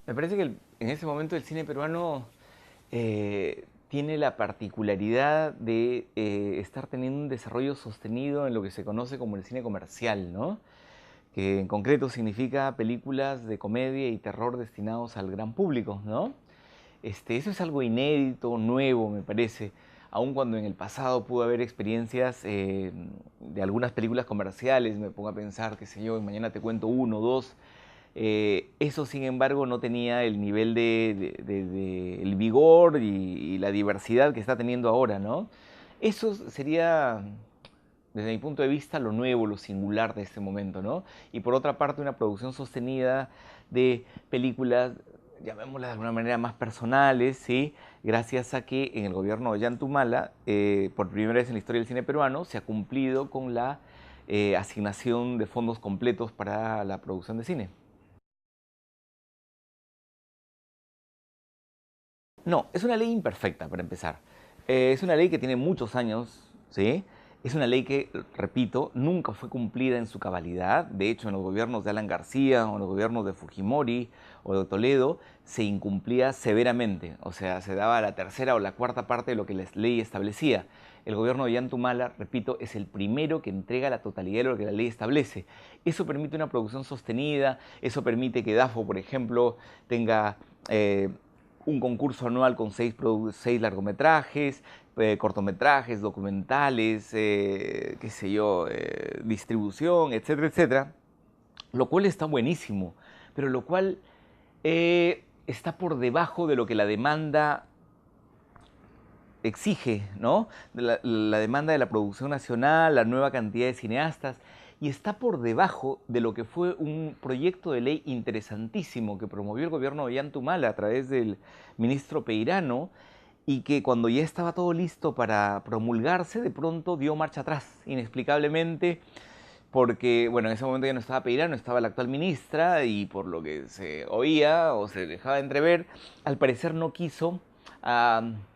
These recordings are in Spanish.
Me parece que en este momento el cine peruano tiene la particularidad de estar teniendo un desarrollo sostenido en lo que se conoce como el cine comercial, ¿no? Que en concreto significa películas de comedia y terror destinados al gran público, ¿no? Eso es algo inédito, nuevo, me parece, aun cuando en el pasado pudo haber experiencias de algunas películas comerciales, me pongo a pensar, qué sé yo, Mañana te cuento uno, dos, eso, sin embargo, no tenía el nivel el vigor y la diversidad que está teniendo ahora, ¿no? Eso sería, desde mi punto de vista, lo nuevo, lo singular de este momento, ¿no? Y por otra parte, una producción sostenida de películas, llamémoslas de alguna manera más personales, ¿sí? Gracias a que en el gobierno de Yantumala, por primera vez en la historia del cine peruano, se ha cumplido con la asignación de fondos completos para la producción de cine. No, es una ley imperfecta para empezar. Es una ley que tiene muchos años, ¿sí? Es una ley que, repito, nunca fue cumplida en su cabalidad. De hecho, en los gobiernos de Alan García o en los gobiernos de Fujimori o de Toledo se incumplía severamente. O sea, se daba la tercera o la cuarta parte de lo que la ley establecía. El gobierno de Yantumala, repito, es el primero que entrega la totalidad de lo que la ley establece. Eso permite una producción sostenida, eso permite que DAFO, por ejemplo, tenga un concurso anual con seis largometrajes, cortometrajes, documentales, qué sé yo, distribución, etcétera, etcétera, lo cual está buenísimo, pero lo cual está por debajo de lo que la demanda exige, ¿no? La demanda de la producción nacional, la nueva cantidad de cineastas, y está por debajo de lo que fue un proyecto de ley interesantísimo que promovió el gobierno de Yantumala a través del ministro Peirano, y que cuando ya estaba todo listo para promulgarse, de pronto dio marcha atrás, inexplicablemente, porque, bueno, en ese momento ya no estaba Peirano, estaba la actual ministra, y por lo que se oía o se dejaba entrever, al parecer no quiso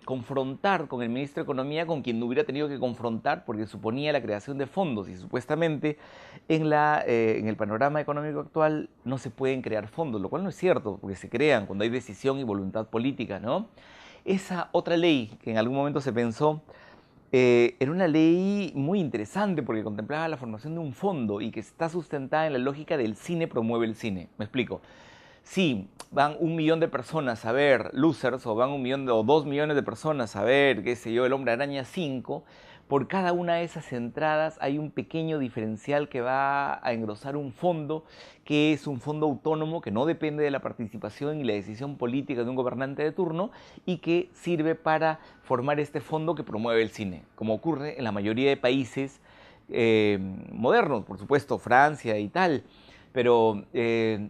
confrontar con el ministro de Economía, con quien no hubiera tenido que confrontar, porque suponía la creación de fondos, y supuestamente en el panorama económico actual no se pueden crear fondos, lo cual no es cierto, porque se crean cuando hay decisión y voluntad política, ¿no? Esa otra ley que en algún momento se pensó era una ley muy interesante porque contemplaba la formación de un fondo y que está sustentada en la lógica del cine promueve el cine. Me explico. Si van 1 millón de personas a ver Losers o van o 2 millones de personas a ver, qué sé yo, El Hombre Araña 5, por cada una de esas entradas hay un pequeño diferencial que va a engrosar un fondo que es un fondo autónomo que no depende de la participación y la decisión política de un gobernante de turno y que sirve para formar este fondo que promueve el cine, como ocurre en la mayoría de países modernos, por supuesto, Francia y tal, pero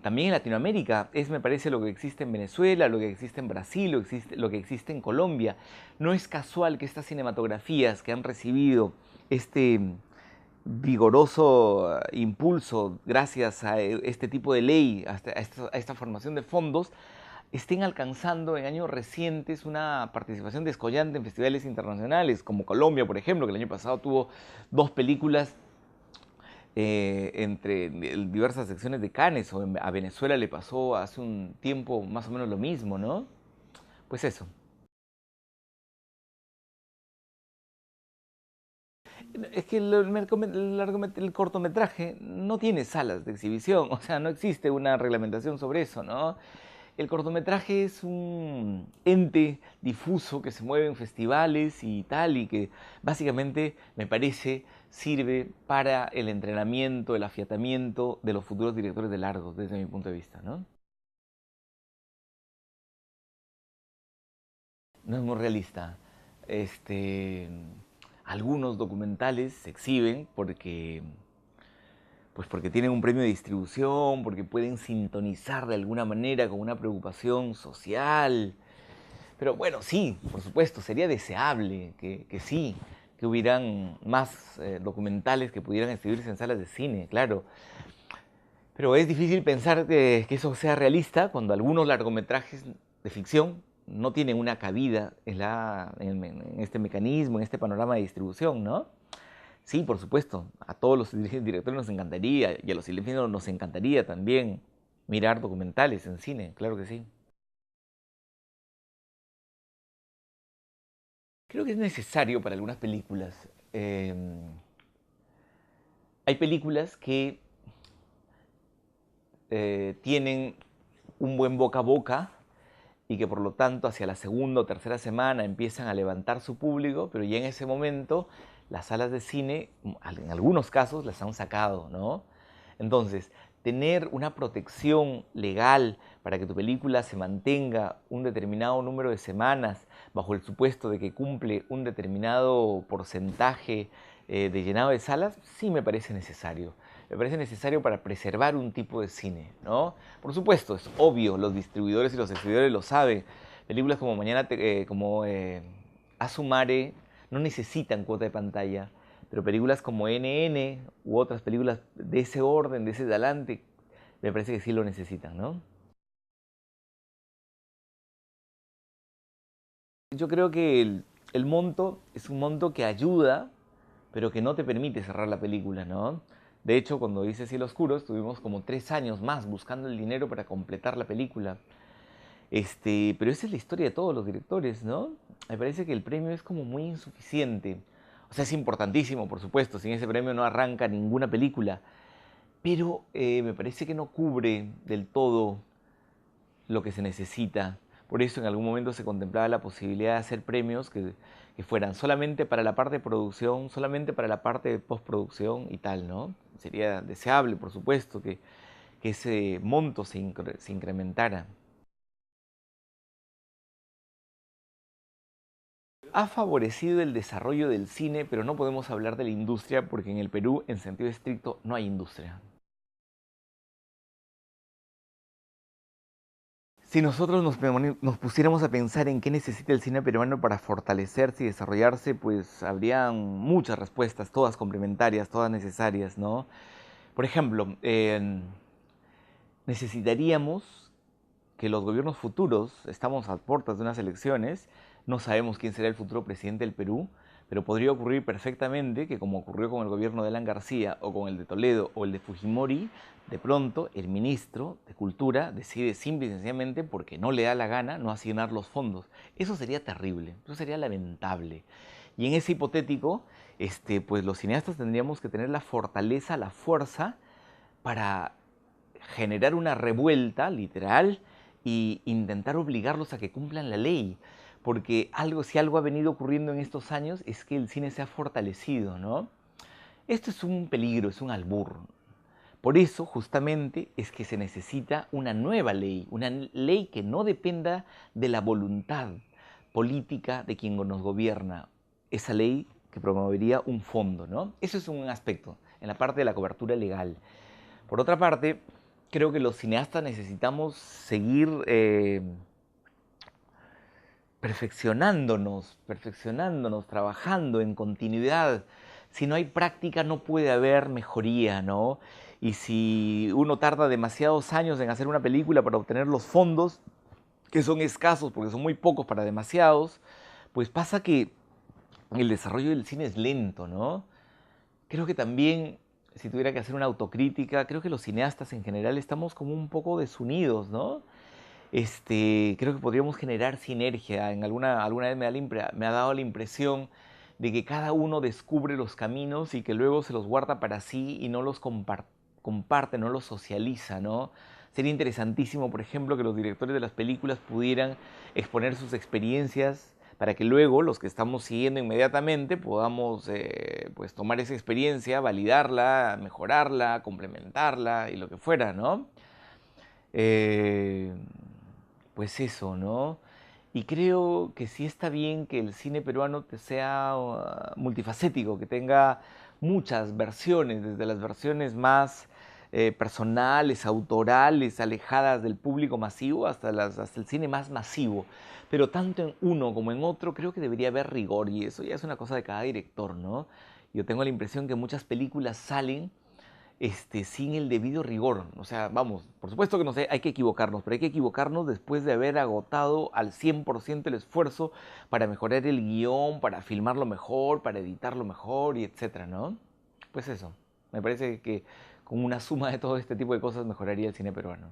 también en Latinoamérica es, me parece, lo que existe en Venezuela, lo que existe en Brasil, lo que existe en Colombia. No es casual que estas cinematografías que han recibido este vigoroso impulso gracias a este tipo de ley, a esta formación de fondos, estén alcanzando en años recientes una participación descollante en festivales internacionales, como Colombia, por ejemplo, que el año pasado tuvo dos películas entre diversas secciones de Cannes, o a Venezuela le pasó hace un tiempo más o menos lo mismo, ¿no? Pues eso. Es que el cortometraje no tiene salas de exhibición, o sea, no existe una reglamentación sobre eso, ¿no? El cortometraje es un ente difuso que se mueve en festivales y tal, y que básicamente, me parece, sirve para el entrenamiento, el afiatamiento de los futuros directores de largos, desde mi punto de vista, ¿no? No es muy realista. Este, algunos documentales se exhiben porque tienen un premio de distribución, porque pueden sintonizar de alguna manera con una preocupación social. Pero bueno, sí, por supuesto, sería deseable que sí, que hubieran más documentales que pudieran exhibirse en salas de cine, claro. Pero es difícil pensar que eso sea realista cuando algunos largometrajes de ficción no tienen una cabida en este mecanismo, en este panorama de distribución, ¿no? Sí, por supuesto, a todos los directores nos encantaría y a los cinéfilos nos encantaría también mirar documentales en cine, claro que sí. Creo que es necesario para algunas películas. Hay películas que tienen un buen boca a boca y que por lo tanto hacia la segunda o tercera semana empiezan a levantar su público, pero ya en ese momento las salas de cine, en algunos casos, las han sacado, ¿no? Entonces, tener una protección legal para que tu película se mantenga un determinado número de semanas bajo el supuesto de que cumple un determinado porcentaje de llenado de salas, sí me parece necesario. Me parece necesario para preservar un tipo de cine, ¿no? Por supuesto, es obvio, los distribuidores y los exhibidores lo saben. Películas como Asumare no necesitan cuota de pantalla, pero películas como NN u otras películas de ese orden, de ese talante, me parece que sí lo necesitan, ¿no? Yo creo que el monto es un monto que ayuda, pero que no te permite cerrar la película, ¿no? De hecho, cuando hice Cielo Oscuro, estuvimos como 3 años más buscando el dinero para completar la película. Pero esa es la historia de todos los directores, ¿no? Me parece que el premio es como muy insuficiente. O sea, es importantísimo, por supuesto, sin ese premio no arranca ninguna película, pero me parece que no cubre del todo lo que se necesita. Por eso en algún momento se contemplaba la posibilidad de hacer premios que fueran solamente para la parte de producción, solamente para la parte de postproducción y tal, ¿no? Sería deseable, por supuesto, que ese monto se incrementara. Ha favorecido el desarrollo del cine, pero no podemos hablar de la industria porque en el Perú, en sentido estricto, no hay industria. Si nosotros nos pusiéramos a pensar en qué necesita el cine peruano para fortalecerse y desarrollarse, pues habrían muchas respuestas, todas complementarias, todas necesarias, ¿no? Por ejemplo, necesitaríamos que los gobiernos futuros, estamos a puertas de unas elecciones, no sabemos quién será el futuro presidente del Perú, pero podría ocurrir perfectamente que como ocurrió con el gobierno de Alan García o con el de Toledo o el de Fujimori, de pronto el ministro de Cultura decide simple y sencillamente porque no le da la gana no asignar los fondos. Eso sería terrible, eso sería lamentable. Y en ese hipotético, pues los cineastas tendríamos que tener la fortaleza, la fuerza para generar una revuelta literal e intentar obligarlos a que cumplan la ley. Porque si algo ha venido ocurriendo en estos años es que el cine se ha fortalecido, ¿no? Esto es un peligro, es un albur. Por eso, justamente, es que se necesita una nueva ley, una ley que no dependa de la voluntad política de quien nos gobierna. Esa ley que promovería un fondo, ¿no? Eso es un aspecto en la parte de la cobertura legal. Por otra parte, creo que los cineastas necesitamos seguir perfeccionándonos, trabajando en continuidad. Si no hay práctica no puede haber mejoría, ¿no? Y si uno tarda demasiados años en hacer una película para obtener los fondos, que son escasos porque son muy pocos para demasiados, pues pasa que el desarrollo del cine es lento, ¿no? Creo que también, si tuviera que hacer una autocrítica, creo que los cineastas en general estamos como un poco desunidos, ¿no? Creo que podríamos generar sinergia. Alguna vez me ha dado la impresión de que cada uno descubre los caminos y que luego se los guarda para sí y no los comparte, no los socializa, ¿no? Sería interesantísimo, por ejemplo, que los directores de las películas pudieran exponer sus experiencias para que luego los que estamos siguiendo inmediatamente podamos pues tomar esa experiencia, validarla, mejorarla, complementarla y lo que fuera, ¿no? Eh, pues eso, ¿no? Y creo que sí está bien que el cine peruano sea multifacético, que tenga muchas versiones, desde las versiones más personales, autorales, alejadas del público masivo, hasta el cine más masivo. Pero tanto en uno como en otro creo que debería haber rigor y eso ya es una cosa de cada director, ¿no? Yo tengo la impresión que muchas películas salen sin el debido rigor. O sea, vamos, por supuesto que no sé, hay que equivocarnos, pero hay que equivocarnos después de haber agotado al 100% el esfuerzo para mejorar el guión, para filmarlo mejor, para editarlo mejor y etcétera, ¿no? Pues eso, me parece que con una suma de todo este tipo de cosas mejoraría el cine peruano.